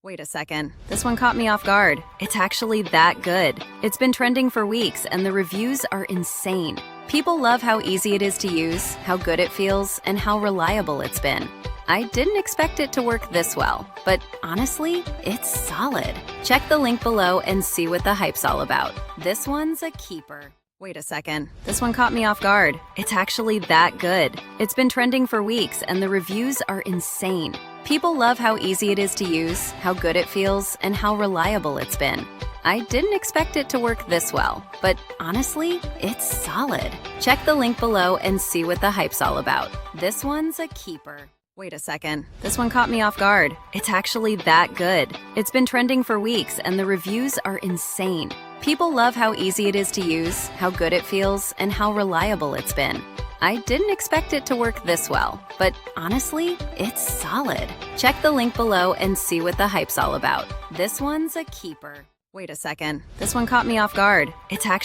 Wait a second. This one caught me off guard. It's actually that good. It's been trending for weeks, and the reviews are insane. People love how easy it is to use, how good it feels, and how reliable it's been. I didn't expect it to work this well, but honestly, it's solid. Check the link below and see what the hype's all about. This one's a keeper. Wait a second. This one caught me off guard. It's actually that good. It's been trending for weeks, and the reviews are insane. People love how easy it is to use, how good it feels, and how reliable it's been. I didn't expect it to work this well, but honestly, it's solid. Check the link below and see what the hype's all about. This one's a keeper. Wait a second. This one caught me off guard. It's actually that good. It's been trending for weeks, and the reviews are insane. People love how easy it is to use, how good it feels, and how reliable it's been. I didn't expect it to work this well, but honestly, it's solid. Check the link below and see what the hype's all about. This one's a keeper. Wait a second. This one caught me off guard. It's actually